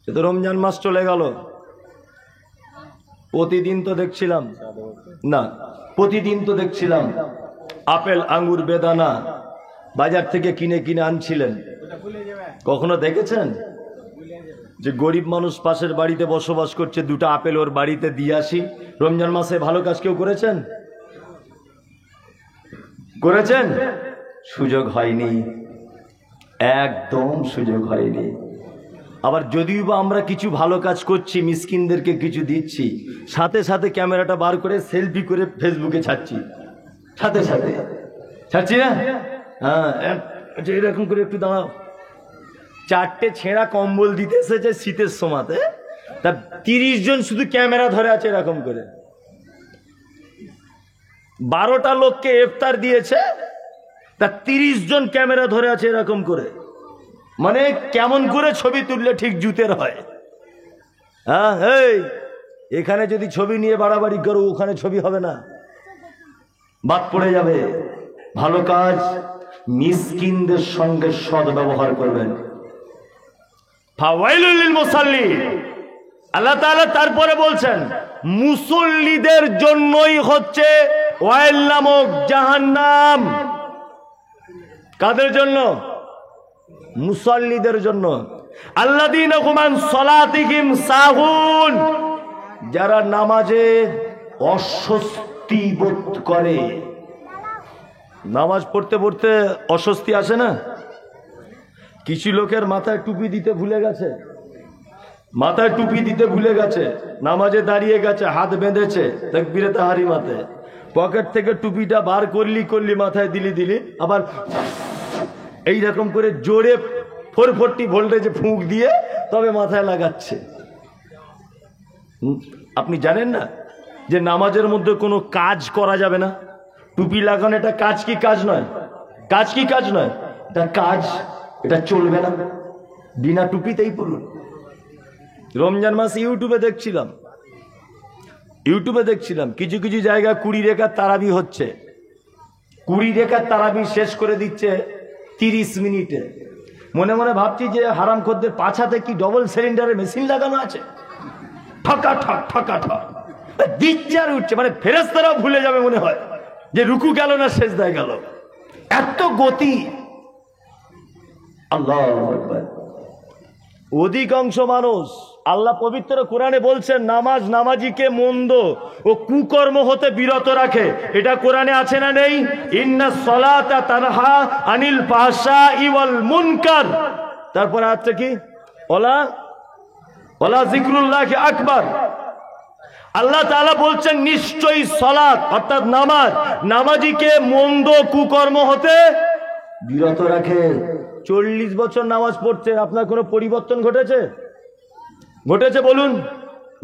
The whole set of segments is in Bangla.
এ তো রমজান মাস চলে গেল, প্রতিদিন তো দেখছিলাম না, প্রতিদিন তো দেখছিলাম আপেল আঙ্গুর বেদানা বাজার থেকে কিনে কিনে আনছিলেন। কখনো দেখেছেন যে গরিব মানুষ পাশের বাড়িতে বসবাস করছে, দুটো আপেল ওর বাড়িতে দিয়ে আসি? রমজান মাসে ভালো কাজ কেউ করেছেন? করেছেন? সুযোগ হয়নি, একদম সুযোগ হয়নি। আবার যদিও বা আমরা কিছু ভালো কাজ করছি, মিসকিনদেরকে কিছু দিচ্ছি, সাথে সাথে ক্যামেরাটা বার করে সেলফি করে ফেসবুকে ছাড়ছি, সাথে সাথে ছাড়ছি না? হ্যাঁ, এরকম করে একটু দাঁড়াও, 4টে ছেঁড়া কম্বল দিতে এসেছে শীতের সময়তে, তা 30 জন শুধু ক্যামেরা ধরে আছে এরকম করে। 12টা লোককে ইফতার দিয়েছে, তা 30 জন ক্যামেরা ধরে আছে এরকম করে। মানে কেমন করে ছবি তুললে ঠিক জুতের হয়? হ্যাঁ, এই এখানে যদি ছবি নিয়ে বাড়াবাড়ি করো, ওখানে ছবি হবে না, বাদ পড়ে যাবে। ভালো কাজ, মিসকিনদের সঙ্গে সদ্ব্যবহার করবেন। ফাওয়াইলুল লিল মুসাল্লিন, আল্লাহ তাআলা তারপরে বলছেন মুসল্লিদের জন্যই হচ্ছে ওয়াইল নামক জাহান্নাম। কাদের জন্য? মুসল্লিদের জন্য। আল্লাযীনা হুম আন সালাতিহিম সাহুন, যারা নামাজে অস্বস্তি বোধ করে। নামাজ পড়তে পড়তে অস্বস্তি আসে না? কিছু লোকের মাথায় টুপি দিতে ভুলে গেছে, মাথায় টুপি দিতে ভুলে গেছে, নামাজে দাঁড়িয়ে গেছে, হাত বেঁধেছে তাকবীরে তাহরিমাতে, পকেট থেকে টুপিটা বার করলি মাথায় দিলি, আবার এইরকম করে জোরে 440 ভোল্টেজে ফুঁক দিয়ে তবে মাথায় লাগাচ্ছে। আপনি জানেন না যে নামাজের মধ্যে কোনো কাজ করা যাবে না? টুপি লাগানো এটা কাজ কি কাজ নয়? কাজ কি কাজ নয়? এটা কাজ, এটা চলবে না, বিনা টুপিতেই পড়ুন। রমজান মাস ইউটিউবে দেখছিলাম কিছু কিছু জায়গা 20 রেখাত তারাবি হচ্ছে, 20 রেখাত তারাবি শেষ করে দিচ্ছে 30 মিনিটে। মনে মনে ভাবছি যে হারামখোরদের পাছাতে কি ডবল সিলিন্ডারের মেশিন লাগানো আছে? ঠকা ঠক দিচ্ছে আর উঠছে, মানে ফেরেশতারাও ভুলে যাবে মনে হয় যে রুকু গেল না সেজদায় গেল, এত গতি। আল্লাহু আকবার। অধিকাংশ মানুষ, আল্লাহ পবিত্র কোরআনে বলছেন নামাজ নামাজিকে মন্দ ও কুকর্ম হতে বিরত রাখে। এটা কোরআনে আছে না নেই? ইন্নাস সালাতা তানহা আনিল ফাহশাই ওয়াল মুনকার। তারপরে আছে কি? ওয়ালা যিকরুল্লাহি আকবার। আল্লাহ তাআলা বলছেন নিশ্চয়ই সালাত অর্থাৎ নামাজ নামাজিকে মন্দ কুকর্ম হতে বিরত রাখে। 40 বছর নামাজ পড়ছে, আপনার কোনো পরিবর্তন ঘটেছে? বলুন,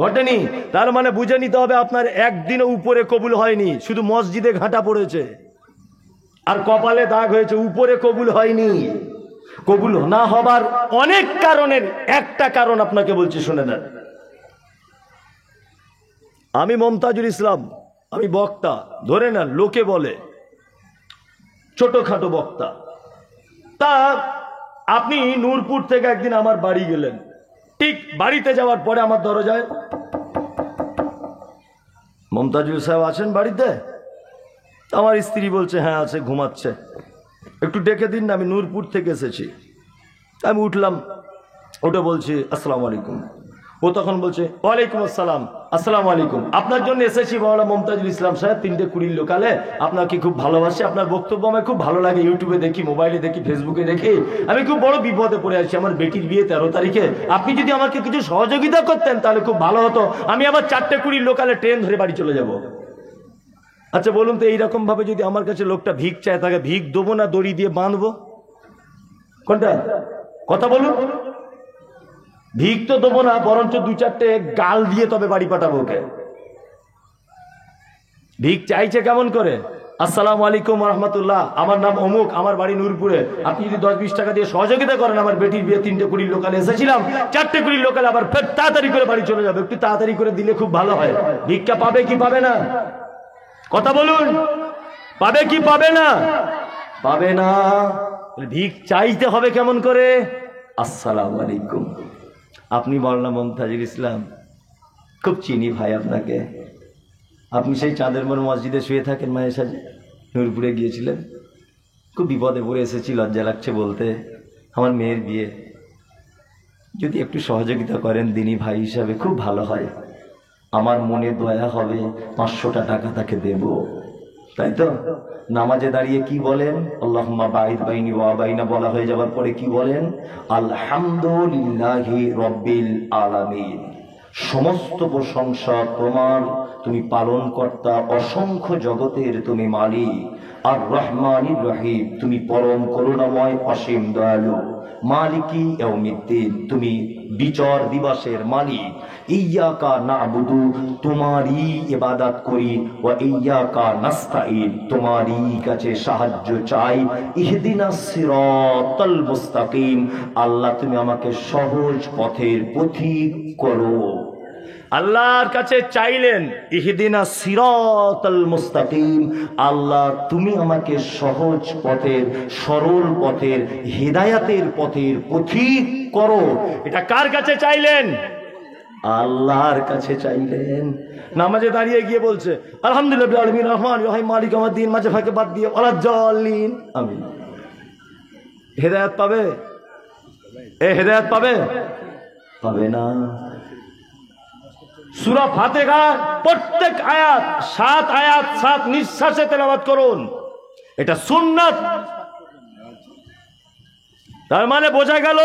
ঘটেনি। তার মানে বুঝে নিতে হবে আপনার একদিনও উপরে কবুল হয়নি, শুধু মসজিদে ঘাটা পড়েছে আর কপালে দাগ হয়েছে, উপরে কবুল হয়নি। কবুল না হবার অনেক কারণের একটা কারণ আপনাকে বলছি, শুনে নেন। আমি মমতাজুল ইসলাম, আমি বক্তা, ধরে নেন লোকে বলে ছোটখাটো বক্তা। তা আপনি নূরপুর থেকে একদিন আমার বাড়ি গেলেন, ঠিক বাড়িতে যাওয়ার পরে আমার দরজায় মমতাজুল সাহেব আছেন বাড়িতে? আমার স্ত্রী বলছে হ্যাঁ আছে, ঘুমাচ্ছে, একটু ডেকে দিন না, আমি নূরপুর থেকে এসেছি। আমি উঠলাম, ওটা বলছি আসসালামু আলাইকুম। ও তখন বলছে ওয়ালাইকুম আসসালাম, আসসালামু আলাইকুম। আপনার জন্য এসেছি মাওলানা মমতাজুল ইসলাম সাহেব, 3:20 লোকালে। আপনাকে খুব ভালোবাসি, আপনার বক্তব্য আমার খুব ভালো লাগে, ইউটিউবে দেখি, মোবাইলে দেখি, ফেসবুকে দেখি। আমি খুব বড় বিপদে পড়ে আছি, আমার বেটির বিয়ে 13 তারিখে। আপনি যদি আমাকে কিছু সহযোগিতা করতেন তাহলে খুব ভালো হতো। আমি আবার 4:20 লোকালে ট্রেন ধরে বাড়ি চলে যাব। আচ্ছা বলুন তো, এইরকম ভাবে যদি আমার কাছে লোকটা ভিক চায়, তাকে ভিক দেবো না দড়ি দিয়ে বাঁধবো? কোনটা? কথা বলুন। ভিক তো দেবো না, বরঞ্চ 2-4টে গাল দিয়ে তবে বাড়ি পাঠাবো ওকে। ভিক চাইছে কেমন করে? আসসালামু আলাইকুম রহমতুল্লাহ, আমার নাম অমুক, আমার বাড়ি নূরপুরে, আপনি যদি 10-20 টাকা দিয়ে সহযোগিতা করেন, আমার বেটির বিয়ে 3:20 লোকালে এসেছিলাম, 4:20 লোকালে আবার ফের তাড়াতাড়ি করে বাড়ি চলে যাবে, একটু তাড়াতাড়ি করে দিলে খুব ভালো হয়। ভিক্ষা পাবে কি পাবে না? কথা বলুন, পাবে কি পাবে না? পাবে না। ভিক চাইতে হবে কেমন করে? আসসালামু আলাইকুম, আপনি মাওলানা মুমতাজুল ইসলাম, খুব চিনি ভাই আপনাকে। আপনি সেই চাঁদের মোড় মসজিদে শুয়ে থাকেন মায়ের সাজে, নূরপুরে গিয়েছিলেন। খুব বিপদে পড়ে এসেছি, লজ্জা লাগছে বলতে। আমার মেয়ের বিয়ে, যদি একটু সহযোগিতা করেন দিনী ভাই হিসাবে খুব ভালো হয়। আমার মনে দয়া হবে, 500টা টাকা তাকে দেব, তাই তো? নামাজে দাঁড়িয়ে কি বলেন? আল্লাহুম্মা বাঈদ বাইনি ওয়া বাইনা বলা হয়ে যাবার পরে কি বলেন? আলহামদুলিল্লাহি রাব্বিল আলামিন। সমস্ত প্রশংসা তোমার, তুমি পালনকর্তা, অসংখ্য জগতের তুমি মালিক। আর রহমানির রহিম, তুমি পরম করুণাময়, অসীম দয়ালু। মালিকি ইয়াউমিদ্দিন, তুমি বিচার দিবসের মালিক। ইয়্যাকা না'বুদু, তোমারই ইবাদত করি। ওয়া ইয়্যাকা নাস্তাঈন, তোমারই কাছে সাহায্য চাই। ইহদিনাস সিরাতাল মুস্তাকিম, আল্লাহ তুমি আমাকে সহজ পথের পথিক করো। আল্লাহর কাছে চাইলেন ইহদিনাস সিরাতাল মুস্তাকিম, আল্লাহ তুমি আমাকে সহজ পথের, সরল পথের, হিদায়াতের পথের পথিক করো। এটা কার কাছে চাইলেন? আল্লাহর কাছে চাইলেন। নামাজে দাঁড়িয়ে গিয়ে বলছে আলহামদুলিল্লাহ রাব্বিল আলামিন রহমান রহিম মালিক ইয়াউমিদ্দিন, মাঝে ফাঁকে বাদ দিয়ে ওয়ালাজ্জালিন, আমিন। হেদায়েত পাবে? হেদায়েত পাবে? পাবে না। সূরা ফাতিহা প্রত্যেক আয়াত 7 আয়াত 7 নিঃশ্বাসে তেলাওয়াত করুন, এটা সুন্নাত। তার মানে বোঝা গেল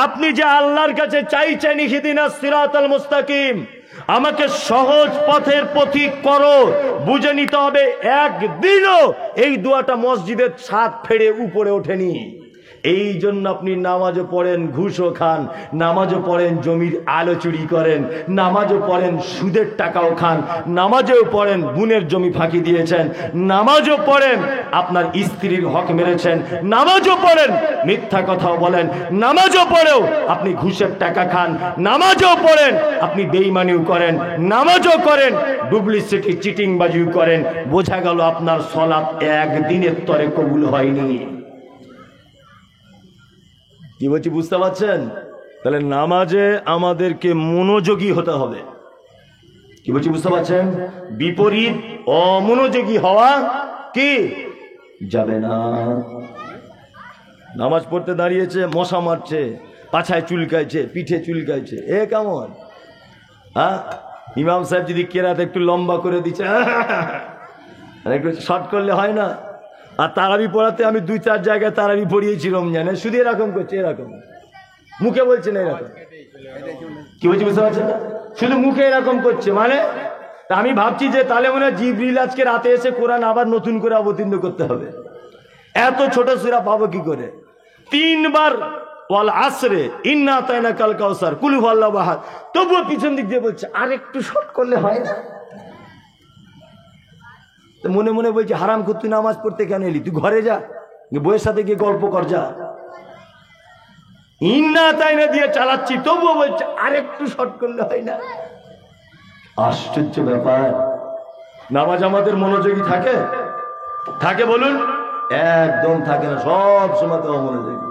আপনি যে আল্লাহর কাছে চাইছেন ইহদিনাস সিরাতাল মুস্তাকিম, আমাকে সহজ পথের পথিক করো, বুঝে নিতে হবে একদিনও এই দোয়াটা মসজিদের ছাদ ফেড়ে উপরে ওঠেনি। এই জন্য আপনি নামাজও পড়েন, ঘুষও খান, নামাজও পড়েন, জমির আলো চুরি করেন, নামাজও পড়েন, সুদের টাকাও খান, নামাজও পড়েন, বুনের জমি ফাঁকি দিয়েছেন, নামাজও পড়েন, আপনার স্ত্রীর হক মেরেছেন, নামাজও পড়েন, মিথ্যা কথাও বলেন, নামাজও পড়েও আপনি ঘুষের টাকা খান, নামাজও পড়েন, আপনি বেঈমানিও করেন, নামাজও করেন, ডুপ্লিসিটি চিটিংবাজিও করেন। বোঝা গেল আপনার সালাত একদিনের তরে কবুল হয়নি। কি বলছি বুঝতে পারছেন? তাহলে নামাজে আমাদেরকে মনোযোগী হতে হবে। কি বলছি বুঝতে পারছেন? বিপরীত অমনোযোগী হওয়া কি যাবে না। নামাজ পড়তে দাঁড়িয়েছে, মশা মারছে, পাছায় চুলকাইছে, পিঠে চুলকাইছে, এ কেমন? হ্যাঁ, ইমাম সাহেব যদি কেরাত একটু লম্বা করে দিচ্ছে, একটু শর্ট করলে হয় না? আর তারাবি পড়াতে আমি 2-4 জায়গায় তারাবি পড়িয়েছি রমজানে, শুধু এরকম করছে, এরকম মুখে বলছে না, এরকম। কি বলছি বুঝতে পারছেন? শুধু মুখে এরকম করছে, মানে আমি ভাবছি যে তাহলে মনে হয় জিবরিল আজকে রাতে এসে কোরআন আবার নতুন করে অবতীর্ণ করতে হবে। এত ছোট সূরা পাবো কি করে? 3 বার ওয়াল আসরে, ইন্না আতাইনাকাল কাউসার, কুল হুয়াল্লাহু আহাদ, তবুও পিছন দিক দিয়ে বলছে আর একটু শর্ট করলে হয় না? মনে মনে বলছি হারাম কর, তুই নামাজ পড়তে কেন এলি? তুই ঘরে যা, বইয়ের সাথে গিয়ে গল্প কর যা। ইন্না তাইনা দিয়ে চালাচ্ছি, তবুও বলছে আর একটু শর্ট করলে হয় না? আশ্চর্য ব্যাপার। নামাজ আমাদের মনোযোগী থাকে? থাকে বলুন? একদম থাকে না, সব সময় তো অমনোযোগী।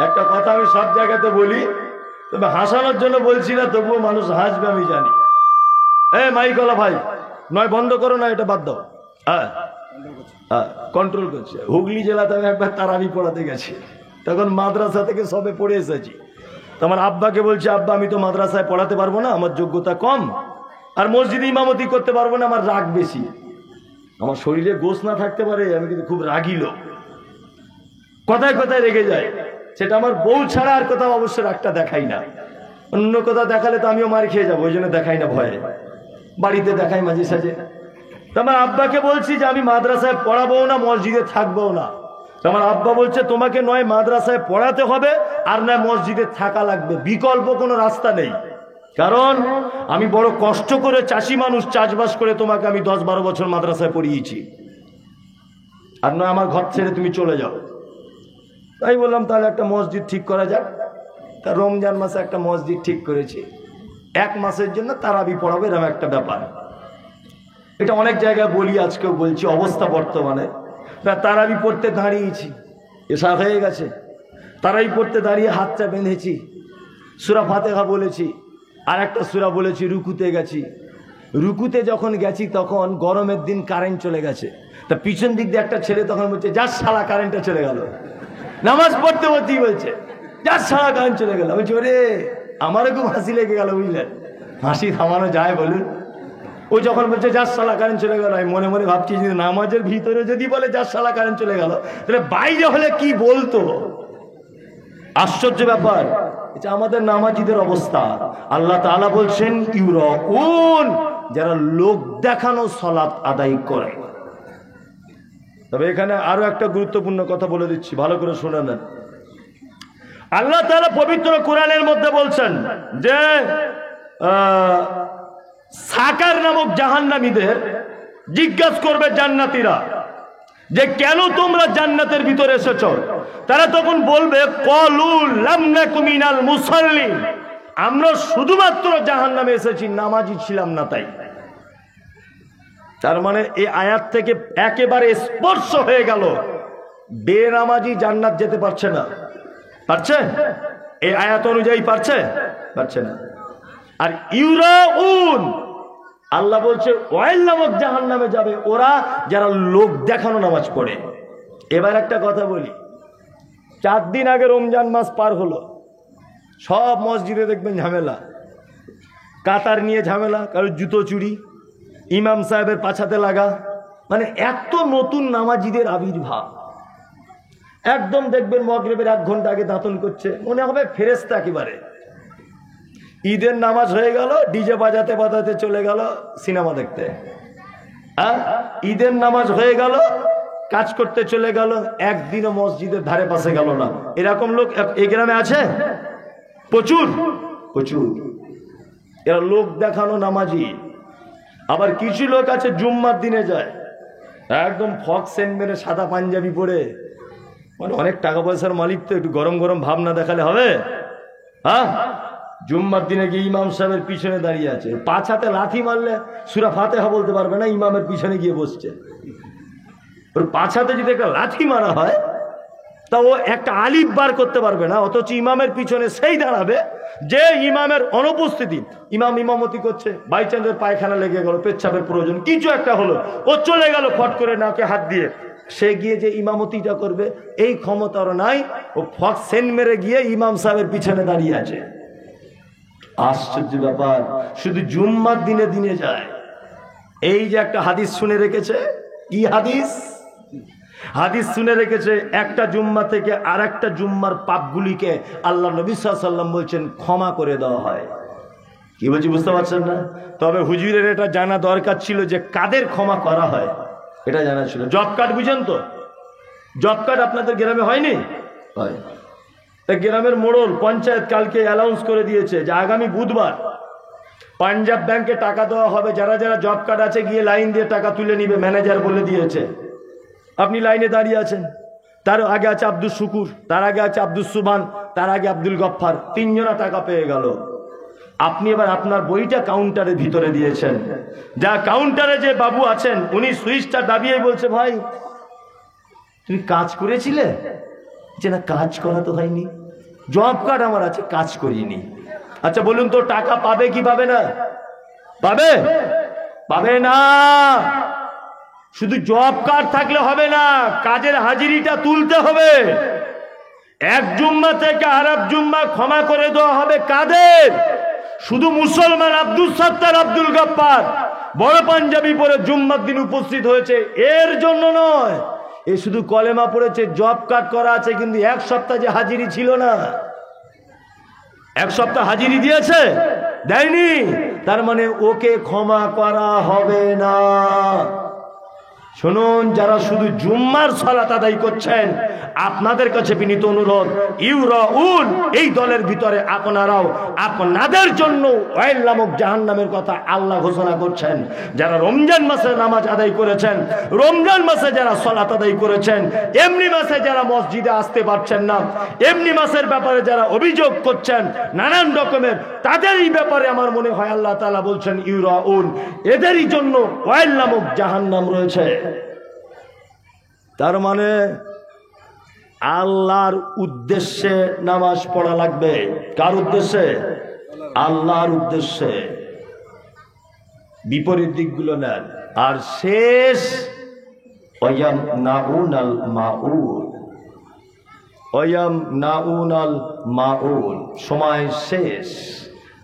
একটা কথা আমি সব জায়গাতে বলি, তবে হাসানোর জন্য বলছি না, তবুও মানুষ হাসবে আমি জানি। মাইকওয়ালা ভাই, নয় বন্ধ করো, না এটা বাদ দাও। হ্যাঁ, কন্ট্রোল করছে। হুগলি জেলাতে আমি একবার তারাবি পড়াতে গেছি, তখন মাদ্রাসা থেকে সবে পড়ে এসেছি। তোমার আব্বাকে বলছি, আব্বা আমি তো মাদ্রাসায় পড়াতে পারবো না, আমার যোগ্যতা কম, আর মসজিদে ইমামতি করতে পারবো না, আমার রাগ বেশি। আমার শরীরে গোশ না থাকতে পারে, আমি কিন্তু খুব রাগী লোক, কথায় কথায় রেগে যায়। সেটা আমার বউ ছাড়া আর কোথাও অবশ্য রাগটা দেখাই না। অন্য কোথাও দেখালে তো আমিও মার খেয়ে যাবো, ওই জন্য দেখাই না ভয়ে। বাড়িতে দেখাই মাঝে সাঝে। তোমার আব্বাকে বলছি যে আমি মাদ্রাসায় পড়াবো না, মসজিদে থাকবো না। তোমার আব্বা বলছে তোমাকে নয় মাদ্রাসায় পড়াতে হবে, আর নয় মসজিদে থাকা লাগবে, বিকল্প কোনো রাস্তা নেই। কারণ আমি বড় কষ্ট করে চাষি মানুষ, চাষবাস করে তোমাকে আমি 10-12 বছর মাদ্রাসায় পড়িয়েছি, আর নয় আমার ঘর ছেড়ে তুমি চলে যাও। তাই বললাম তাহলে একটা মসজিদ ঠিক করা যাক। তা রমজান মাসে একটা মসজিদ ঠিক করেছি, 1 মাসের জন্য তারাবি পড়াবে, এরকম একটা ব্যাপার। এটা অনেক জায়গায় বলি, আজকেও বলছি, অবস্থা বর্তমানে। তারাবি পড়তে দাঁড়িয়েছি, এসা হয়ে গেছে, তারাবি পড়তে দাঁড়িয়ে হাতটা বেঁধেছি, সূরা ফাতিহা বলেছি, আর একটা সূরা বলেছি, রুকুতে গেছি। রুকুতে যখন গেছি তখন গরমের দিন কারেন্ট চলে গেছে, তা পিছন দিক দিয়ে একটা ছেলে তখন বলছে, যার শালা কারেন্টটা চলে গেল। নামাজ পড়তে পড়তেই বলছে, যার শালা কারেন্ট চলে গেল। বলছি ওরে, আমারও খুব হাসি লেগে গেল, বুঝলেন? হাসি থামানো যায় বলুন? ও যখন বলছে যার শালা কারেন্ট চলে গেল, আমি মনে মনে ভাবছি যে নামাজের ভিতরে যদি বলে যার শালা কারেন্ট চলে গেল, তাহলে বাইরে হলে কি বলতো? আশ্চর্য ব্যাপার। এটা আমাদের নামাজিদের অবস্থা। আল্লাহ তাআলা বলছেন ইউরাউন, যারা লোক দেখানো সালাত আদায় করে। তবে এখানে আরো একটা গুরুত্বপূর্ণ কথা বলে দিচ্ছি, ভালো করে শুনে নেন। আল্লাহ তাআলা পবিত্র কোরআনের মধ্যে বলছেন যে সাকার নামক জাহান্নামীদের জিজ্ঞাসা করবে জান্নাতীরা যে কেন তোমরা জান্নাতের ভিতরে এসেছো? তারা তখন বলবে ক্বালু লাম নাকু মিনাল মুসাল্লিন, আমরা শুধুমাত্র জাহান্নামে এসেছি, নামাজি ছিলাম না তাই। তার মানে এই আয়াত থেকে একেবারে স্পর্শ হয়ে গেল বেনামাজি জান্নাত যেতে পারছে না। পারছে? এই আয়াত অনুযায়ী পারছে? পারছে না। আর ইউরাউন, আল্লাহ বলছে ওয়াইল নামক জাহান্নামে যাবে ওরা যারা লোক দেখানো নামাজ পড়ে। এবার একটা কথা বলি, 4 দিন আগে রমজান মাস পার হলো, সব মসজিদে দেখবেন ঝামেলা, কাতার নিয়ে ঝামেলা, কারো জুতো চুরি, ইমাম সাহেবের পাছাতে লাগা, মানে এত নতুন নামাজিদের আবির্ভাব। একদম দেখবেন মাগরিবের 1 ঘন্টা আগে দাঁতন করছে, মনে হবে ফেরেশতা একেবারে। ঈদের নামাজ হয়ে গেল, ডিজে বাজাতে বাজাতে চলে গেল সিনেমা দেখতে। ঈদের নামাজ হয়ে গেল, কাজ করতে চলে গেল, একদিনও মসজিদের ধারে পাশে গেল না। এরকম লোক এই গ্রামে আছে প্রচুর প্রচুর। এরা লোক দেখানো নামাজি। আবার কিছু লোক আছে জুম্মার দিনে যায়, একদম ফক সেন্ট মেরে সাদা পাঞ্জাবি পরে, মানে অনেক টাকা পয়সার মালিক, তো একটু গরম গরম ভাব না দেখালে হবে? হ্যাঁ, জুম্মার দিনে গিয়ে ইমাম সাহেবের পিছনে দাঁড়িয়ে আছে, পাছাতে লাথি মারলে সূরা ফাতিহা বলতে পারবে না, ইমামের পিছনে গিয়ে বসছে। ওর পাছাতে যদি একটা লাথি মারা হয় তা ও একটা আলিফ বার করতে পারবে না, অথচ ইমামের পিছনে সেই দাঁড়াবে যে ইমামের অনুপস্থিতি। ইমাম ইমামতি করছে, বাই চান্স ওর পায়খানা লেগে গেল, পেচ্ছাপের প্রয়োজন, কিছু একটা হলো, ও চলে গেল ফট করে নাকে হাত দিয়ে, সে গিয়ে যে ইমামতিটা করবে এই ক্ষমতা ওর নাই। ও ফক সেন্ট মেরে গিয়ে ইমাম সাহেবের পিছনে দাঁড়িয়ে আছে। আশ্চর্য ব্যাপার, শুধু জুম্মার দিনে দিনে যায়। এই যে একটা হাদিস শুনে রেখেছে, কি হাদিস? হাদিস শুনে রেখেছে, একটা জুম্মা থেকে আর একটা জুম্মার পাপগুলিকে আল্লাহ নবী সাল্লাল্লাহু আলাইহি ওয়াসাল্লাম বলছেন ক্ষমা করে দেওয়া হয়। কি বলছি বুঝতে পারছেন না? তবে হুজুরের এটা জানা দরকার ছিল যে কাদের ক্ষমা করা হয়, এটা জানা ছিল। জব কার্ড বুঝেন তো? জব কার্ড আপনাদের গ্রামে হয়নি? হয়। তা গ্রামের মোড়ল পঞ্চায়েত কালকে অ্যানাউন্স করে দিয়েছে যে আগামী বুধবার পাঞ্জাব ব্যাংকে টাকা দেওয়া হবে, যারা যারা জব কার্ড আছে গিয়ে লাইন দিয়ে টাকা তুলে নিবে, ম্যানেজার বলে দিয়েছে। আপনি লাইনে দাঁড়িয়ে আছেন, তার আগে আছে আব্দুল শুকুর, তার আগে আছে আব্দুল সুবহান, তার আগে আব্দুল গফফার, 3 জনা টাকা পেয়ে গেল। আপনি এবার আপনার বইটা কাউন্টারের ভিতরে দিয়েছেন, যা কাউন্টারে যে বাবু আছেন উনি সুইচটা দাবিয়ে বলছে, ভাই তুমি কাজ করেছিলে? যে না, কাজ করা তো হয়নি, জব কার্ড আমার আছে, কাজ করিনি। আচ্ছা বলুন তো টাকা পাবে কি পাবে না? পাবে? পাবে না। শুধু জব কার্ড থাকলে হবে না, কাজের হাজিরিটা তুলতে হবে। এক জুম্মা থেকে আরেক জুম্মা ক্ষমা করে দেওয়া হবে কাদের? শুধু মুসলমান আব্দুল সত্তার, আব্দুল গফফার বড় পাঞ্জাবি পরে জুম্মার দিন উপস্থিত হয়েছে এর জন্য নয়। এ শুধু কলেমা পড়েছে, জব কার্ড করা আছে, কিন্তু 1 সপ্তাহ যে হাজিরি ছিল না, 1 সপ্তাহ হাজিরি দিয়েছে? দেয়নি। তার মানে ওকে ক্ষমা করা হবে না। শুনুন, যারা শুধু জুম্মার সালাত আদায় করছেন, আপনাদের কাছে বিনীত অনুরোধ, ইউরাউন এই দলের ভিতরে আপনারাও আপনাদের জন্য ওয়াইল নামক জাহান্নামের কথা আল্লাহ ঘোষণা করছেন। যারা রমজান মাসে নামাজ আদায় করেছেন, রমজান মাসে যারা সালাত আদায় করেছেন, এমনি মাসে যারা মসজিদে আসতে পারছেন না, এমনি মাসের ব্যাপারে যারা অভিযোগ করছেন নানান রকমের, তাদেরই ব্যাপারে আমার মনে হয় আল্লাহ তাআলা বলছেন ইউরাউন, এদেরই জন্য ওয়াইল নামক জাহান্নাম রয়েছে। তার মানে আল্লাহর উদ্দেশ্যে নামাজ পড়া লাগবে। কার উদ্দেশ্যে? আল্লাহর উদ্দেশ্যে। বিপরীত দিকগুলো নেন। আর শেষ সময় শেষ,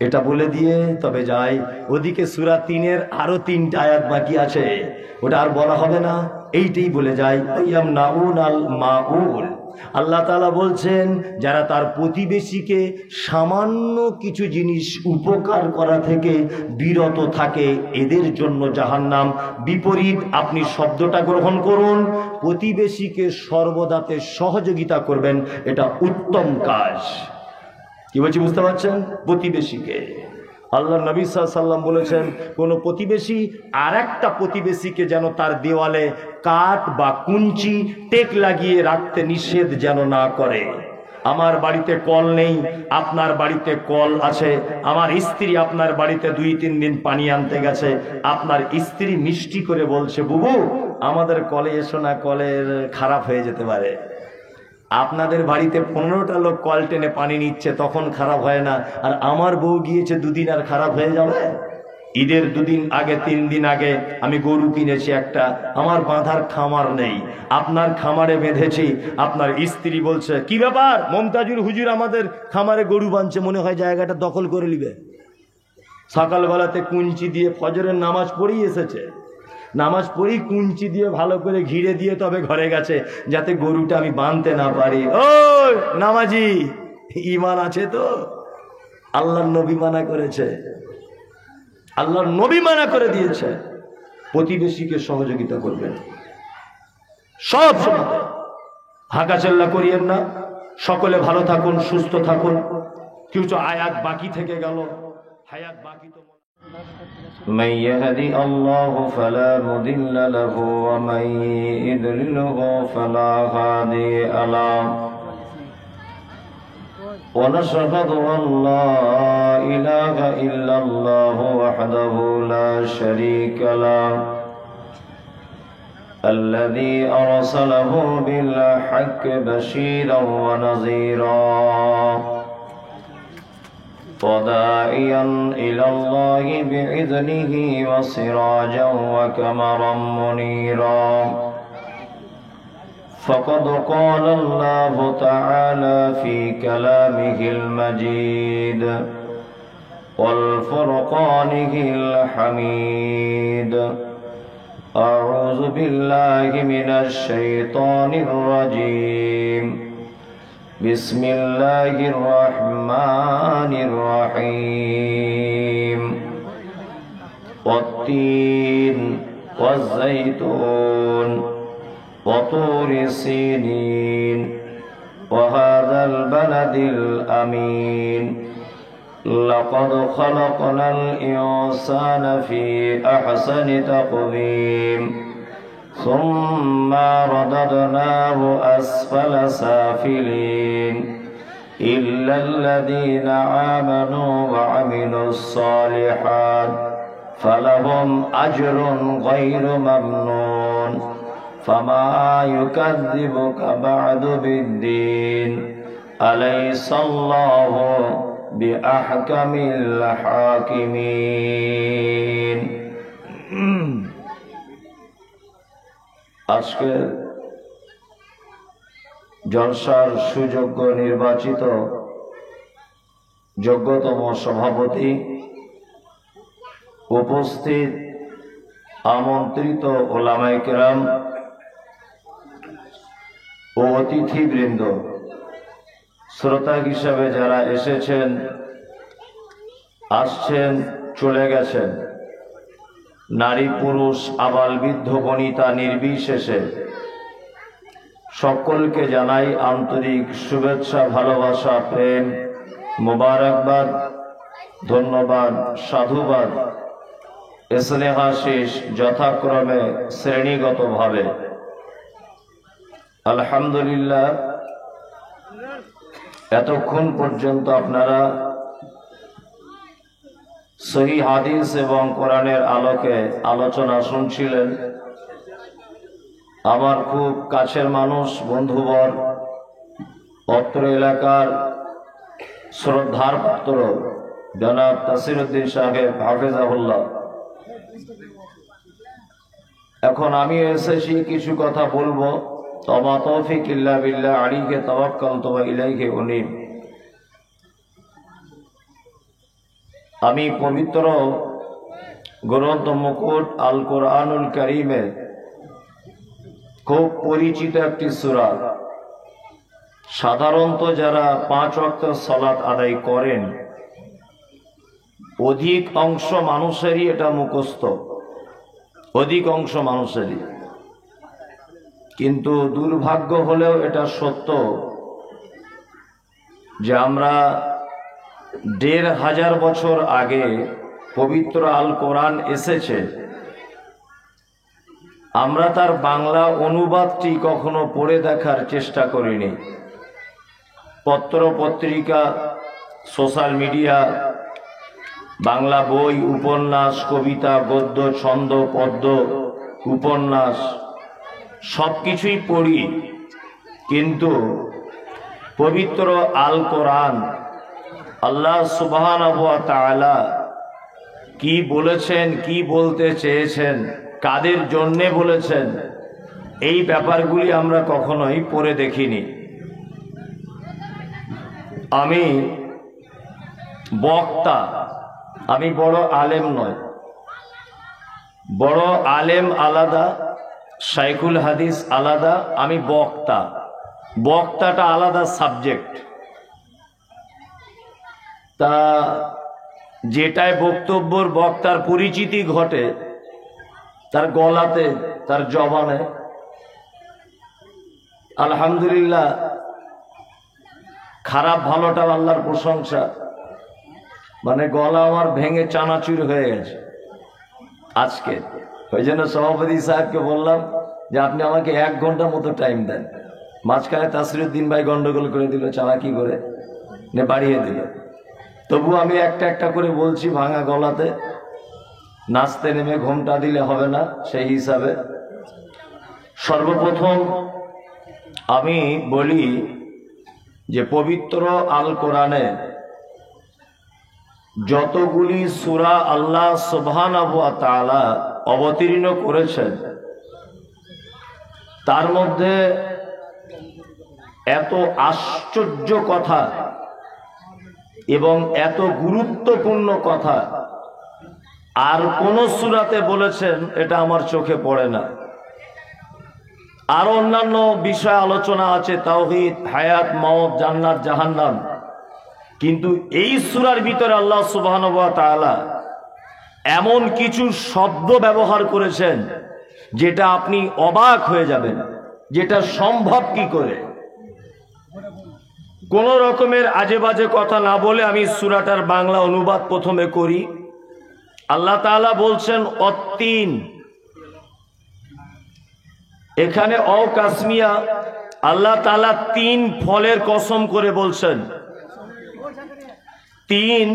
এটা বলে দিয়ে তবে যাই। ওদিকে সূরা ৩-এর আরো ৩টা আয়াত বাকি আছে, ওটা আর বলা হবে না, এইটাই বলে যাই। আল্লাহ তাআলা বলছেন, যারা তার প্রতিবেশীকে সামান্য কিছু জিনিস উপকার করা থেকে বিরত থাকে এদের জন্য জাহান্নাম। বিপরীত আপনি শব্দটা গ্রহণ করুন, প্রতিবেশীকে সর্বদাতে সহযোগিতা করবেন, এটা উত্তম কাজ। কি বলছি বুঝতে পারছেন? প্রতিবেশীকে আল্লাহ নবী সাল্লাল্লাহু আলাইহি ওয়াসাল্লাম বলেছেন, কোন প্রতিবেশী আর একটা প্রতিবেশীকে যেন তার দেওয়ালে কাঠ বা কুঞ্চি টেক লাগিয়ে রাখতে নিষেধ যেন না করে। আমার বাড়িতে কল নেই, আপনার বাড়িতে কল আছে। আমার স্ত্রী আপনার বাড়িতে ২-৩ দিন পানি আনতে গেছে, আপনার স্ত্রী মিষ্টি করে বলছে, বুবু আমাদের কলে এসো না, কলের খারাপ হয়ে যেতে পারে। আপনাদের বাড়িতে 15টা লোক কল টেনে পানি নিচ্ছে, তখন খারাপ হয় না, আর আমার বউ গিয়েছে 2 দিন আর খারাপ হয়ে যাবে? ঈদের 2 দিন আগে 3 দিন আগে আমি গরু কিনেছি একটা, আমার বাঁধার খামার নেই, আপনার খামারে বেঁধেছি। আপনার স্ত্রী বলছে, কি ব্যাপার মমতাজুর হুজুর আমাদের খামারে গরু বাঁধছে, মনে হয় জায়গাটা দখল করে নিবে। সকালবেলাতে কুঞ্চি দিয়ে ফজরের নামাজ পড়েই এসেছে, নামাজ পড়ি কুঞ্চি দিয়ে ভালো করে ঘিরে দিয়ে তবে ঘরে গেছে, যাতে গরুটা আমি বাঁধতে না পারি। ও নামাজি, ঈমান আছে তো? আল্লাহর নবী মানা করেছে, আল্লাহর নবী মানা করে দিয়েছে, প্রতিবেশীকে সহযোগিতা করবেন সব সময়। হাঁকাচেল্লা করিয়েন না। সকলে ভালো থাকুন, সুস্থ থাকুন। কিছু আয়াত বাকি থেকে গেল, হায়াত বাকি তো। من يهدي الله فلا مضل له ومن يضلله فلا هادي له ونشهد أن لا إله إلا الله وحده لا شريك له الذي أرسله بالحق بشيرا ونذيرا وداعيا إلى الله بإذنه وسراجا وقمرا منيرا فقد قال الله تعالى في كلامه المجيد والفرقانه الحميد أعوذ بالله من الشيطان الرجيم بسم الله الرحمن الرحيم والتين والزيتون وطور سينين وهذا البلد الأمين لقد خلقنا الإنسان في أحسن تقويم ثم رددناه أسفل سافلين إلا الذين آمنوا وعملوا الصالحات فلهم أجر غير ممنون فما يكذبك بعد بالدين أليس الله بأحكم الحاكمين আজকে জলসার সুযোগ্য নির্বাচিত যোগ্যতম সভাপতি, উপস্থিত আমন্ত্রিত ওলামায়ে কেরাম ও অতিথিবৃন্দ, শ্রোতা হিসাবে যারা এসেছেন, আসছেন, চলে গেছেন, নারী পুরুষ আবাল বৃদ্ধ বনিতা নির্বিশেষে সকলকে জানাই আন্তরিক শুভেচ্ছা, ভালোবাসা, প্রেম, মোবারকবাদ, ধন্যবাদ, সাধুবাদ, স্নেহাশিস যথাক্রমে শ্রেণীগতভাবে। আলহামদুলিল্লাহ, এতক্ষণ পর্যন্ত আপনারা সহিহ হাদিস এবং কোরআনের আলোকে আলোচনা শুনছিলেন। আমার খুব কাছের মানুষ, বন্ধুবর, অত্র এলাকার শ্রদ্ধার পাত্র জনাব তাসিরউদ্দিন সাহেব হাফেজাহুল্লাহ, এখন আমি এসেছি কিছু কথা বলবো। তমা তৌফিক ইল্লা বিল্লাহ, আলাইহি তাওয়াক্কালতু ওয়া ইলাইহি উনীব। আমি পবিত্র গ্রন্থ মুকুট আল কোরআনুল কারীমের খুব পরিচিত একটি সূরা। সাধারণত যারা 5 ওয়াক্ত সালাত আদায় করেন অধিক অংশ মানুষেরই এটা মুখস্থ, অধিক অংশ মানুষেরই। কিন্তু দুর্ভাগ্য হলেও এটা সত্য যে আমরা 1500 বছর আগে পবিত্র আল কোরআন এসেছে, আমরা তার বাংলা অনুবাদটি কখনো পড়ে দেখার চেষ্টা করিনি। পত্র পত্রিকা, সোশ্যাল মিডিয়া, বাংলা বই, উপন্যাস, কবিতা, গদ্য, ছন্দ, পদ্য, উপন্যাস সবকিছুই পড়ি, কিন্তু পবিত্র আল কোরআন আল্লাহ সুবহানাহু ওয়া তাআলা কি বলেছেন, কি বলতে চেয়েছেন, কাদের জন্যে বলেছেন, এই ব্যাপারগুলি আমরা কখনোই পড়ে দেখিনি। আমি বক্তা, আমি বড় আলেম নয়। বড় আলেম আলাদা, শাইখুল হাদিস আলাদা, আমি বক্তা। বক্তাটা আলাদা সাবজেক্ট। তা যেটায় বক্তব্যর বক্তার পরিচিতি ঘটে তার গলাতে, তার জবানে, আলহামদুলিল্লাহ, খারাপ ভালোটা আল্লাহর প্রশংসা। মানে গলা আমার ভেঙে চানাচুর হয়ে গেছে আজকে। ওই জন্য সভাপতি সাহেবকে বললাম যে আপনি আমাকে 1 ঘন্টা মতো টাইম দেন। মাঝখানে তাসিরউদ্দিন ভাই গন্ডগোল করে দিল, চালাকি করে বাড়িয়ে দিল। তবু আমি একটা একটা করে বলছি ভাঙা গলাতে, নাচতে নেমে ঘোমটা দিলে হবে না সেই হিসাবে। সর্বপ্রথম আমি বলি যে পবিত্র আল কোরআনে যতগুলি সূরা আল্লাহ সুবহানাহু ওয়া তাআলা অবতীর্ণ করেছেন তার মধ্যে এত আশ্চর্য কথা এবং এত গুরুত্বপূর্ণ কথা আর কোন সূরাতে বলেছেন এটা আমার চোখে পড়ে না। আর অন্যান্য বিষয় আলোচনা আছে, তাওহীদ, হায়াত, মওত, জান্নাত, জাহান্নাম, কিন্তু এই সূরার ভিতরে আল্লাহ সুবহানাহু ওয়া তাআলা এমন কিছু শব্দ ব্যবহার করেছেন যেটা আপনি অবাক হয়ে যাবেন, যেটা সম্ভব কি করে। কোন রকমের আজে বাজে কথা না বলে আমি সূরাটার বাংলা অনুবাদ প্রথমে করি। আল্লাহ তাআলা বলছেন অত্তিন, এখানে অকাসমিয়া, আল্লাহ তাআলা 3 ফলের কসম করে বলছেন। 3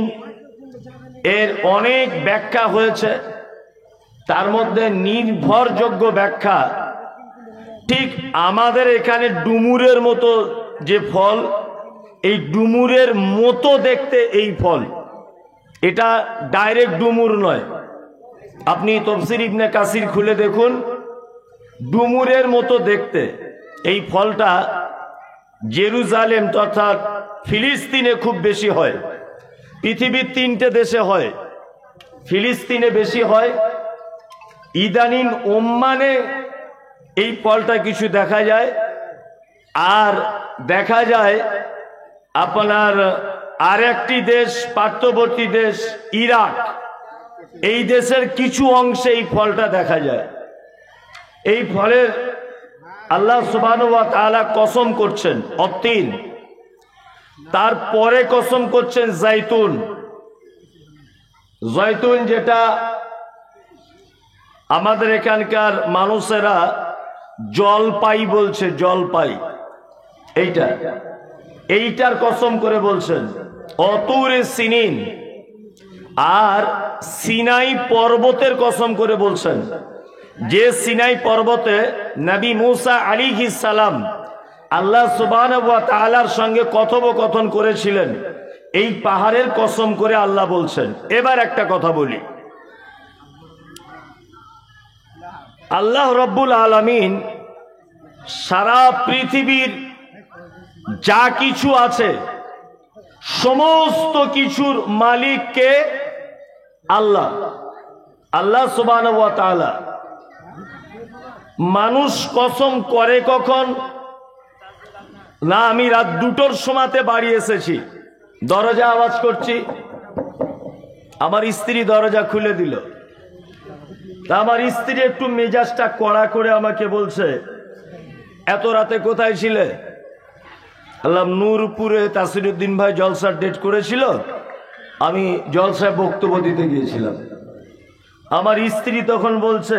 এর অনেক ব্যাখ্যা হয়েছে, তার মধ্যে নির্ভরযোগ্য ব্যাখ্যা ঠিক আমাদের এখানে ডুমুরের মতো যে ফল, এই ডুমুরের মতো দেখতে এই ফল, এটা ডাইরেক্ট ডুমুর নয়। আপনি তাফসীর ইবনে কাসির খুলে দেখুন, ডুমুরের মতো দেখতে এই ফলটা জেরুজালেম তথা ফিলিস্তিনে খুব বেশি হয়। পৃথিবীর 3টে দেশে হয়, ফিলিস্তিনে বেশি হয়, ইদানিং ওমানে এই ফলটা কিছু দেখা যায়, আর দেখা যায় আপনার আরেকটি দেশ, পার্শ্ববর্তী দেশ ইরাক, এই দেশের কিছু অংশে এই ফলটা দেখা যায়। এই ফলের আল্লাহ সুবহানাহু ওয়া তাআলা কসম করছেন অত্তিন, তারপরে কসম করছেন জাইতুন। জয়তুন যেটা আমাদের এখানকার মানুষেরা জলপাই বলছে, জলপাই, এইটার কসম করে বলছেন অতুরে সিনিন। আর সিনাই পর্বতের কসম করে বলছেন, যে সিনাই পর্বতে নবী মুসা আলাইহিস সালাম আল্লাহ সুবহানাহু ওয়া তাআলার সঙ্গে কথোপকথন করেছিলেন, এই পাহাড়ের কসম করে আল্লাহ বলছেন। এবার একটা কথা বলি, আল্লাহ রব্বুল আলামিন সারা পৃথিবীর যা কিছু আছে সমস্ত কিছুর মালিক কে? আল্লাহ। আল্লাহ সুবহানাহু ওয়া তাআলা। মানুষ কসম করে কখন? না, আমি রাত 2টোর সময়তে বাড়ি এসেছি, দরজা আওয়াজ করছি, আমার স্ত্রী দরজা খুলে দিল। তা আমার স্ত্রী একটু মেজাজটা কড়া করে আমাকে বলছে, এত রাতে কোথায় ছিলে? আল্লাহ, নূরপুরে তাসিরউদ্দিন ভাই জলসার ডেট করেছিল, আমি জলসায় বক্তব্য দিতে গিয়েছিলাম। আমার স্ত্রী তখন বলছে,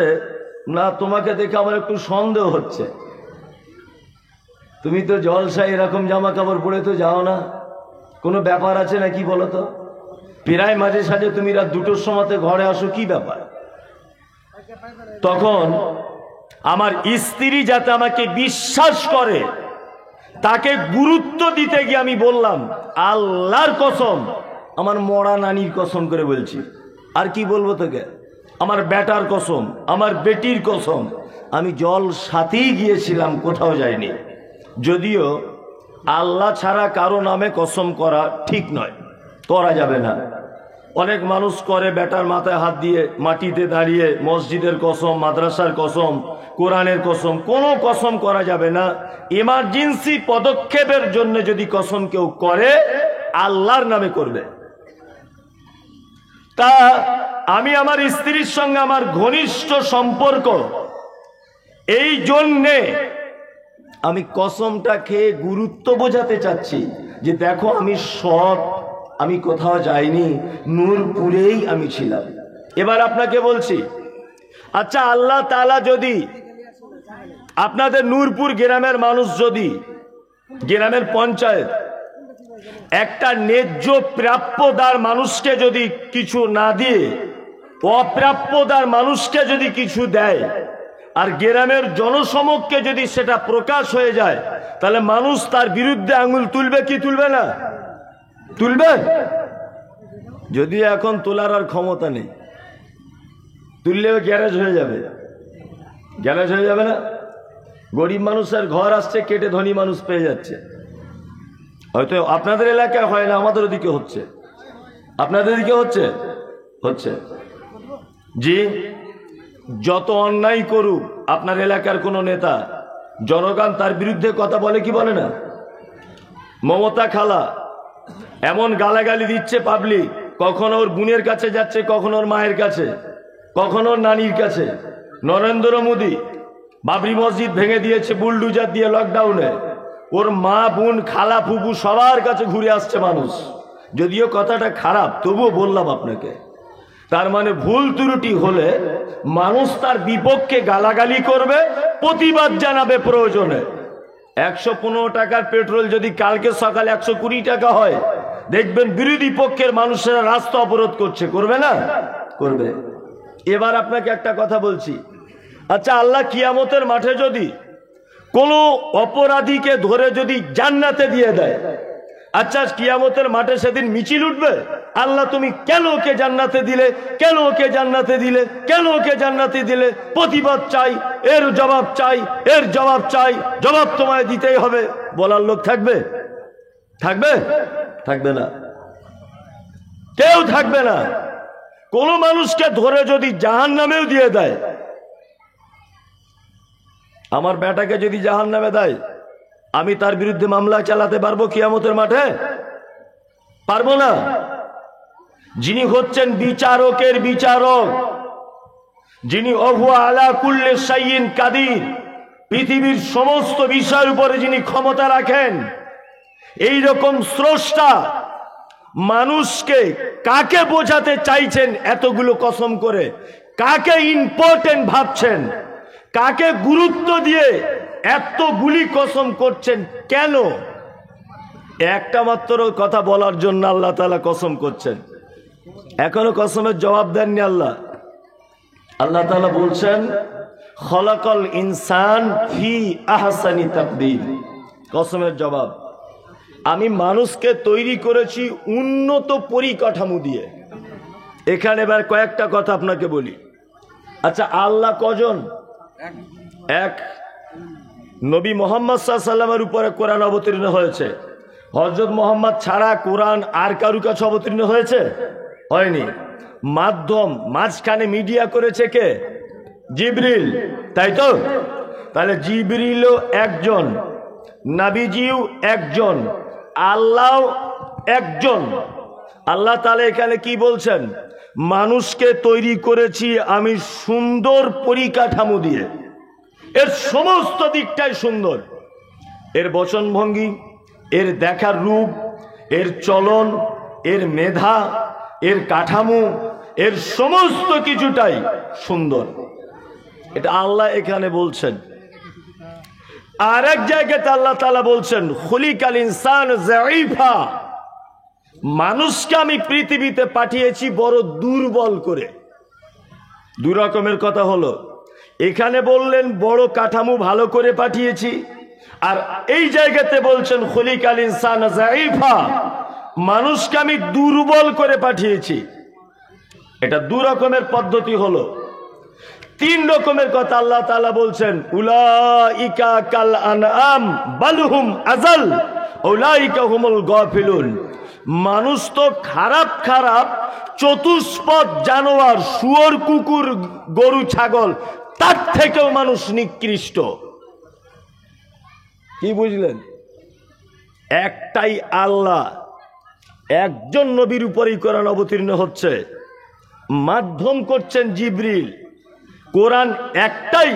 না তোমাকে দেখে আমার একটু সন্দেহ হচ্ছে, তুমি তো জলসায় এরকম জামা কাপড় পরে তো যাও না, কোনো ব্যাপার আছে নাকি বলো তো? প্রায় মাঝে সাঝে তুমি রাত 2টোর সময়তে ঘরে আসো, কি ব্যাপার? তখন আমার স্ত্রী যাতে আমাকে বিশ্বাস করে, তাকে গুরুত্ব দিতে গিয়ে আমি বললাম, আল্লাহর কসম, আমার মরা নানির কসম করে বলছি, আর কি বলবো তোকে, আমার বেটার কসম, আমার বেটির কসম, আমি জল সাথেই গিয়েছিলাম, কোথাও যাইনি। যদিও আল্লাহ ছাড়া কারো নামে কসম করা ঠিক নয়, করা যাবে না। অনেক মানুষ করে বেটার মাথায় হাত দিয়ে, মাটিতে দাঁড়িয়ে মসজিদের কসম, মাদ্রাসার কসম, কোরআনের কসম, কোনো কসম করা যাবে না। ইমার্জেন্সি পদক্ষেপের জন্য যদি কসম কেউ করে, আল্লাহর নামে করবে। তা আমি আমার স্ত্রীর সঙ্গে আমার ঘনিষ্ঠ সম্পর্ক, এই জন্যে আমি কসমটা খেয়ে গুরুত্ব বোঝাতে চাচ্ছি যে দেখো আমি সৎ, আমি কোথাও যাইনি, নূরপুরেই আমি ছিলাম। এবার আপনাকে বলছি, আচ্ছা আল্লাহ তাআলা যদি আপনাদের নূরপুর গ্রামের মানুষ, যদি গ্রামের পঞ্চায়েত একটা ন্যায্য প্রাপ্যদার মানুষকে যদি কিছু না দিয়ে অপ্রাপ্যদার মানুষকে যদি কিছু দেয়, আর গ্রামের জনসমক্ষে যদি সেটা প্রকাশ হয়ে যায়, তাহলে মানুষ তার বিরুদ্ধে আঙুল তুলবে কি তুলবে না? তুলবে। যদি এখন তোলার আর ক্ষমতা নেই, তুললেও গ্যারেজ হয়ে যাবে, গ্যারেজ হয়ে যাবে না? গরিব মানুষের ঘর আসছে কেটে ধনী মানুষ পেয়ে যাচ্ছে। হয়তো আপনাদের এলাকায় হয় না, আমাদের ওদিকে হচ্ছে। আপনাদের দিকে হচ্ছে? হচ্ছে। জি, যত অন্যায় করুক আপনার এলাকার কোন নেতা, জনগণ তার বিরুদ্ধে কথা বলে কি বলে না? মমতা খালা এমন গালাগালি দিচ্ছে পাবলিক, কখনো ওর বোনের কাছে যাচ্ছে, কখনো ওর মায়ের কাছে, কখনো ওর নানির কাছে। নরেন্দ্র মোদী বাবরি মসজিদ ভেঙে দিয়েছে বুলডুজার দিয়ে লকডাউনে, ওর মা বোন খালা ফুফু সবার কাছে ঘুরে আসছে মানুষ। যদিও কথাটা খারাপ, তবুও বললাম আপনাকে। তার মানে ভুল ত্রুটি হলে মানুষ তার বিপক্ষে গালাগালি করবে, প্রতিবাদ জানাবে প্রয়োজনে। 115 টাকার পেট্রোল যদি কালকে সকালে 120 টাকা হয়, দেখবেন বিরোধী পক্ষের মানুষেরা রাস্তা অবরোধ করছে, করবে না? করবে। এবার আপনাকে একটা কথা বলছি, আচ্ছা আল্লাহ কিয়ামতের মাঠে যদি কোনো অপরাধীকে ধরে যদি জান্নাতে দিয়ে দেয়, আচ্ছা কিয়ামতের মাঠে সেদিন মিছিল উঠবে, আল্লাহ তুমি কেন ওকে জান্নাতে দিলে, কেন ওকে জান্নাতে দিলে, কেন ওকে জান্নাতে দিলে? প্রতিবাদ চাই, এর জবাব চাই, এর জবাব চাই, জবাব তোমায় দিতেই হবে। বলার লোক থাকবে? থাকবে? থাকবে না, কেউ থাকবে না। কোন মানুষকে ধরে যদি জাহান্নামেও দিয়ে দেয়, আমার বেটাকে যদি জাহান্নামে দেয়, আমি তার বিরুদ্ধে মামলা চালাতে পারবো কিয়ামতের মাঠে? পারবো না। যিনি হচ্ছেন বিচারকের বিচারক, যিনি ওহুয়া আলা কুল্লি শাইইন কাদির, পৃথিবীর সমস্ত বিষয়ের উপরে যিনি ক্ষমতা রাখেন, এই রকম স্রষ্টা মানুষকে কাকে বোঝাতে চাইছেন এতগুলো কসম করে? কাকে ইম্পর্টেন্ট ভাবছেন? কাকে গুরুত্ব দিয়ে এতগুলি কসম করছেন? কেন? একটা মাত্র কথা বলার জন্য আল্লাহ তাআলা কসম করছেন। এখনো কসমের জবাব দেননি আল্লাহ। আল্লাহ তাআলা বলছেন, খলাকাল ইনসান ফি আহসানি তাকদীর। কসমের জবাব। আমি মানুষকে তৈরি করেছি উন্নত পরিকাঠামো দিয়ে। এখানে এবার কয়েকটা কথা আপনাকে বলি। আচ্ছা, আল্লাহ কজন? এক। নবী মোহাম্মদ সাল্লাল্লাহু আলাইহি ওয়াসাল্লামের উপরে কোরআন অবতীর্ণ হয়েছে। হযরত মুহাম্মদ ছাড়া কোরআন আর কারো কাছে অবতীর্ণ হয়েছে? হয়নি। মাধ্যম, মাঝখানে মিডিয়া করেছে কে? জিবরিল, তাই তো? তাহলে জিবরিলও একজন, নবীজিও একজন, আল্লাহ একজন। আল্লাহ তাআলা এখানে কি বলছেন? মানুষকে তৈরি করেছি আমি সুন্দর পরিকাঠামো দিয়ে। এর সমস্ত দিকটাই সুন্দর। এর বচনভঙ্গি, এর দেখার রূপ, এর চলন, এর মেধা, এর কাঠামো, এর সমস্ত কিছুটাই সুন্দর। এটা আল্লাহ এখানে বলছেন। আর এক জায়গাতে আল্লাহ তাআলা বলছেন খুলিকাল ইনসান যায়ীফা, মানুষকে আমি পৃথিবীতে পাঠিয়েছি বড় দুর্বল করে। দুই রকমের কথা হলো, এখানে বললেন বড় কাঠামো ভালো করে পাঠিয়েছি, আর এই জায়গাতে বলছেন খুলিকাল ইনসান যায়ীফা, মানুষকে আমি দুর্বল করে পাঠিয়েছি। এটা দু রকমের পদ্ধতি হলো। তিন রকমের কথা আল্লাহ তাআলা বলছেন উলাইকা কাল আনআম বাল হুম আযাল উলাইকা হুমুল গাফিলুন। মানুষ তো খারাপ খারাপ চতুষ্পদ জানোয়ার, শুয়োর, কুকুর, গরু, ছাগল, তার থেকেও মানুষ নিকৃষ্ট। কি বুঝলেন? একটাই আল্লাহ, একজন নবীর উপরেই কোরআন অবতীর্ণ হচ্ছে, মাধ্যম করছেন জিবরিল। কোরআন একটাই,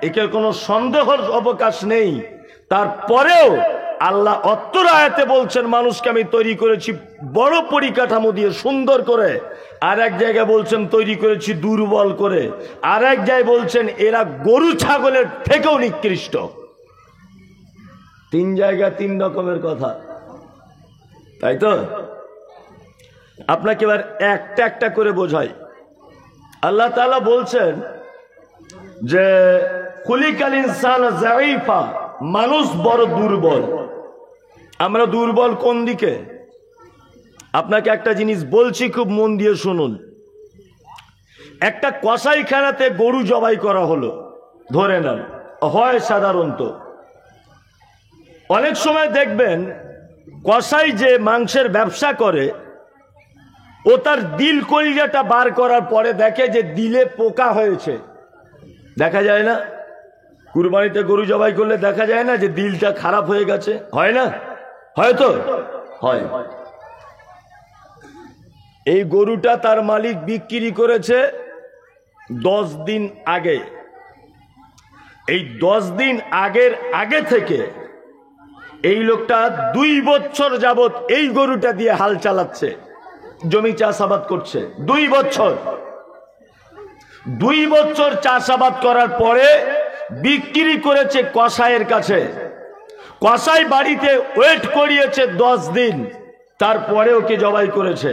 একে কোনো সন্দেহের অবকাশ নেই। তারপরেও আল্লাহ অত্তর আয়াতে বলছেন মানুষকে আমি তৈরি করেছি বড় পরিকাঠামো দিয়ে সুন্দর করে, আর এক জায়গায় বলছেন তৈরি করেছি দুর্বল করে, আর এক জায়গায় বলছেন এরা গরু ছাগলের থেকেও নিকৃষ্ট। তিন জায়গায় তিন রকমের কথা, তাই তো? আপনাকে এবার একটা একটা করে বোঝাই। আল্লাহ তাআলা বলছেন যে খুলিকাল ইনসান যায়ীফা, মানুষ বড় দুর্বল। আমরা দুর্বল কোন দিকে? আপনাকে একটা জিনিস বলছি, খুব মন দিয়ে শুনুন। একটা কসাইখানাতে গরু জবাই করা হলো, ধরে নেন, হয় সাধারণত অনেক সময় দেখবেন কসাই যে মাংসের ব্যবসা করে, ও তার দিল কলিজাটা বার করার পরে দেখে যে দিলে পোকা হয়েছে। দেখা যায় না? কুরবানিতে গরু জবাই করলে দেখা যায় না যে দিলটা খারাপ হয়ে গেছে? হয় না? হয়তো হয়। এই গরুটা তার মালিক বিক্রি করেছে 10 দিন আগে। এই 10 দিন আগে থেকে এই লোকটা 2 বছর যাবত এই গরুটা দিয়ে হাল চালাচ্ছে, জমি চাষাবাদ করছে। 2 বছর 2 বছর চাষাবাদ করার পরে বিক্রি করেছে কসাইয়ের কাছে। কসাই বাড়িতে ওয়েট করিয়েছে 10 দিন, তারপরে ওকে জবাই করেছে।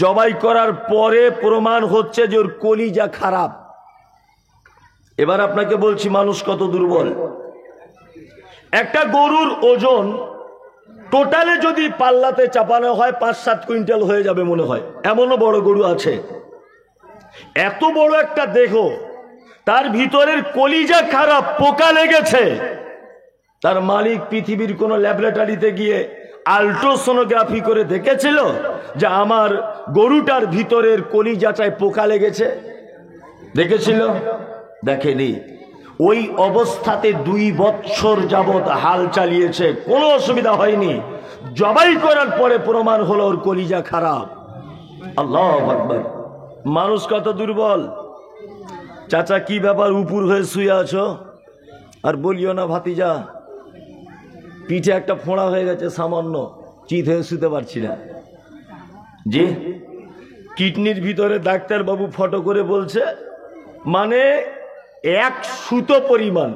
জবাই করার পরে প্রমাণ হচ্ছে যে ওর কলিজা খারাপ। এবার আপনাকে বলছি মানুষ কত দুর্বল। একটা গরুর ওজন টোটালে যদি পাল্লাতে চাপানো হয় 5-7 কুইন্টাল হয়ে যাবে মনে হয়, এমনও বড় গরু আছে। এত বড় একটা দেহ, তার ভিতরের কলিজা খারাপ, পোকা লেগেছে। তার মালিক পৃথিবীর কোন ল্যাবরেটরিতে গিয়ে আল্ট্রাসোনোগ্রাফি করে দেখেছিল যে আমার গরুটার ভিতরের কলিজাটায় পোকা লেগেছে? দেখেছিল? দেখেনি। ওই অবস্থাতে 2 বছর যাবত হাল চালিয়েছে, কোনো অসুবিধা হয়নি। জবাই করার পরে প্রমাণ হলো ওর কলিজা খারাপ। আল্লাহু আকবার। মানুষ কত দুর্বল। চাচা কি ব্যাপার, উপুর হয়ে শুয়ে আছো? আর বলিও না ভাতিজা, পিঠে একটা ফোঁড়া হয়ে গেছে সামান্য, চিত হয়ে শুতে পারছি না। জি, কিডনির ভিতরে ডাক্তারবাবু ফটো করে বলছে, মানে 1 সুতো পরিমাণ,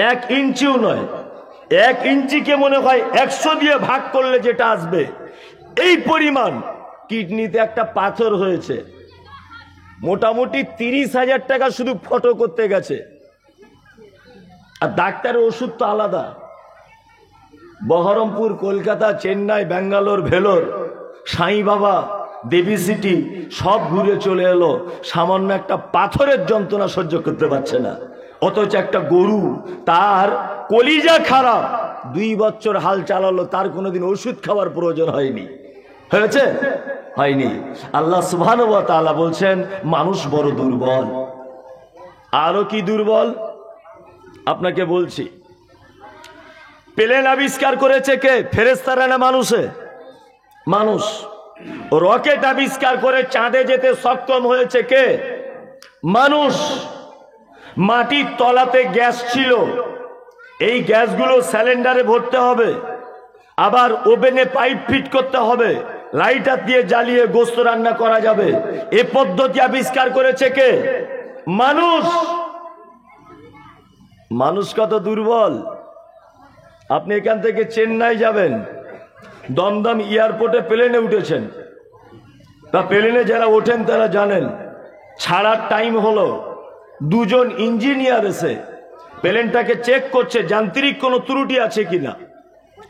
1 ইঞ্চিও নয়, 1 ইঞ্চিকে মনে হয় 100 দিয়ে ভাগ করলে যেটা আসবে এই পরিমাণ কিডনিতে একটা পাথর হয়েছে। মোটামুটি 30,000 টাকা শুধু ফটো করতে গেছে। আর ডাক্তারের ওষুধ তো আলাদা। বহরমপুর, কলকাতা, চেন্নাই, ব্যাঙ্গালোর, ভেলোর, সাই বাবা, দেবী সিটি সব ঘুরে চলে এলো, সামান্য একটা পাথরের যন্ত্রণা সহ্য করতে পারছে না। অথচ একটা গরু, তার কলিজা খারাপ, 2 বছর হাল চালালো, তার কোনোদিন ওষুধ খাওয়ার প্রয়োজন হয়নি। হয়েছে? হয়নি। আল্লাহ সুবহানাহু ওয়া তাআলা বলছেন মানুষ বড় দুর্বল। আরো কি দুর্বল আপনাকে বলছি। প্লেন আবিষ্কার করেছে কে? ফেরেশতারা না মানুষে? মানুষ। রকেট আবিষ্কার করে চাঁদে যেতে সক্ষম হয়েছে কে? মানুষ। মাটির তলাতে গ্যাস ছিল, এই গ্যাসগুলো সিলিন্ডারে ভরতে হবে, আবার ওভেনে পাইপ ফিট করতে হবে, লাইটার দিয়ে জ্বালিয়ে গোশত রান্না করা যাবে। এ পদ্ধতি আবিষ্কার করেছে কে? মানুষ। মানুষ কত দুর্বল। আপনি এখান থেকে চেন্নাই যাবেন, দমদম এয়ারপোর্টে প্লেনে উঠেছেন, তা প্লেনে যারা ওঠেন তারা জানেন ছাড়ার টাইম হলো, 2 জন ইঞ্জিনিয়ার এসে প্লেনটাকে চেক করছে যান্ত্রিক কোনো ত্রুটি আছে কিনা।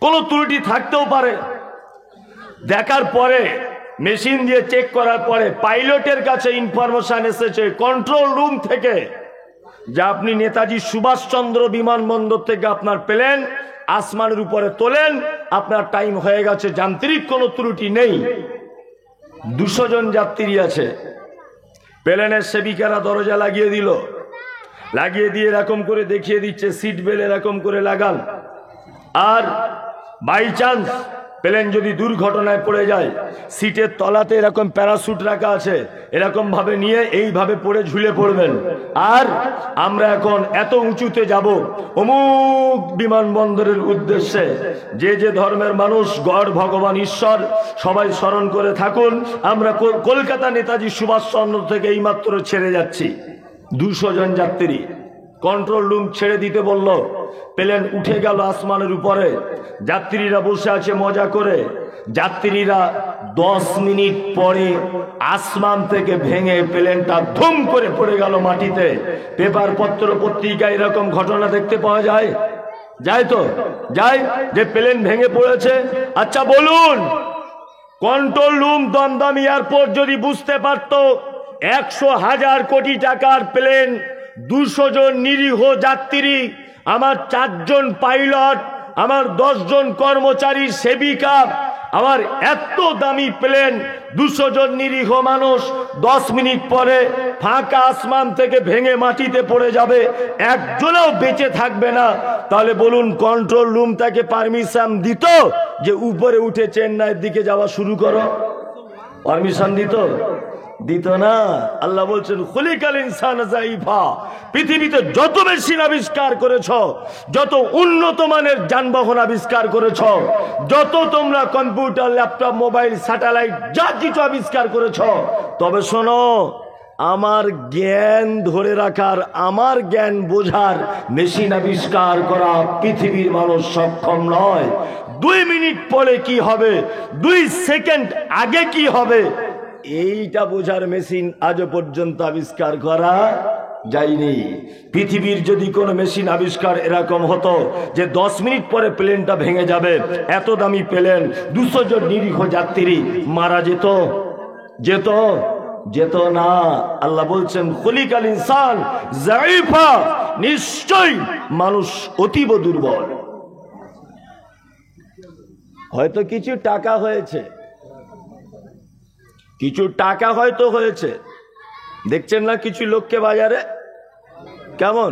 কোনো ত্রুটি থাকতেও পারে, দেখার পরে মেশিন দিয়ে চেক করার পরে পাইলটের কাছে ইনফরমেশন এসেছে কন্ট্রোল রুম থেকে, যে আপনি নেতাজি সুভাষচন্দ্র বিমানবন্দর থেকে আপনার প্লেন আসমানের উপরে তোলেন, আপনার টাইম হয়ে গেছে, যান্ত্রিক কোনো ত্রুটি নেই। 200 জন যাত্রী আছে। প্লেনের সেবিকারা দরজা লাগিয়ে দিল, লাগিয়ে দিয়ে এরকম করে দেখিয়ে দিচ্ছে সিট বেল্ট এরকম করে লাগান, আর বাই চান্স প্লেন যদি দুর্ঘটনায় পড়ে যায়, সিটের তলাতে এরকম প্যারাসুট রাখা আছে, এরকম ভাবে নিয়ে এইভাবে পড়ে ঝুলে পড়বেন। আর আমরা এখন এত উঁচুতে যাব অমুক বিমানবন্দরের উদ্দেশ্যে। যে যে ধর্মের মানুষ, গড, ভগবান, ঈশ্বর সবাই স্মরণ করে থাকুন। আমরা কলকাতা নেতাজি সুভাষচন্দ্র থেকে এইমাত্র ছেড়ে যাচ্ছি। 200 জন যাত্রী। কন্ট্রোল রুম ছেড়ে দিতে বলল, প্লেন উঠে গেল আসমানের উপরে, যাত্রীরা বসে আছে মজা করে। যাত্রীরা 10 মিনিট পরে আসমান থেকে ভেঙে প্লেনটা ধুম করে পড়ে গেল মাটিতে। পেপার পত্র পত্রিকায় এরকম ঘটনা দেখতে পাওয়া যায়, যায় তো যায়, যে প্লেন ভেঙে পড়েছে। আচ্ছা বলুন, কন্ট্রোল রুম দমদম এয়ারপোর্ট যদি বুঝতে পারত 100,000 কোটি টাকার প্লেন, 200 জন নিরীহ যাত্রী, আমার 4 জন পাইলট, আমার 10 জন কর্মচারী, সেবিকা, আমার এত দামি প্লেন, 200 জন নিরীহ মানুষ 10 মিনিট পরে ফাঁকা আসমান থেকে ভেঙে মাটিতে পড়ে যাবে, একজনও বেঁচে থাকবে না, তাহলে বলুন কন্ট্রোল রুম তাকে পারমিশন দিত যে উপরে উঠে চেন্নাইয়ের দিকে যাওয়া শুরু করো? পারমিশন দিত? দিত না। আল্লাহ বলছেন খুলিকাল ইনসান যায়ীফা, পৃথিবীতে যত মেশিন আবিষ্কার করেছ, যত উন্নত মানের যানবাহন আবিষ্কার করেছ, যত তোমরা কম্পিউটার, ল্যাপটপ, মোবাইল, স্যাটেলাইট যা কিছু আবিষ্কার করেছ, তবে শোনো, আমার জ্ঞান ধরে রাখার, আমার জ্ঞান বোঝার মেশিন আবিষ্কার করা পৃথিবীর মানুষ সক্ষম নয়। 2 মিনিট পরে কি হবে, 2 সেকেন্ড আগে কি হবে, এইটা বোঝার মেশিন আজও পর্যন্ত আবিষ্কার করা যায়নি। পৃথিবীর যদি কোনো মেশিন আবিষ্কার এরকম হতো যে 10 মিনিট পরে প্লেনটা ভেঙে যাবে, এত দামি প্লেন, 200 জন নিরীহ যাত্রী মারা যেত? যেত? যেত না। আল্লাহ বলছেন খুলিকাল ইনসান যায়ীফা, নিশ্চয়ই মানুষ অতীব দুর্বল। হয়তো কিছু টাকা হয়েছে, কিছু টাকা হয়তো হয়েছে, দেখছেন না কিছু লোককে বাজারে কেমন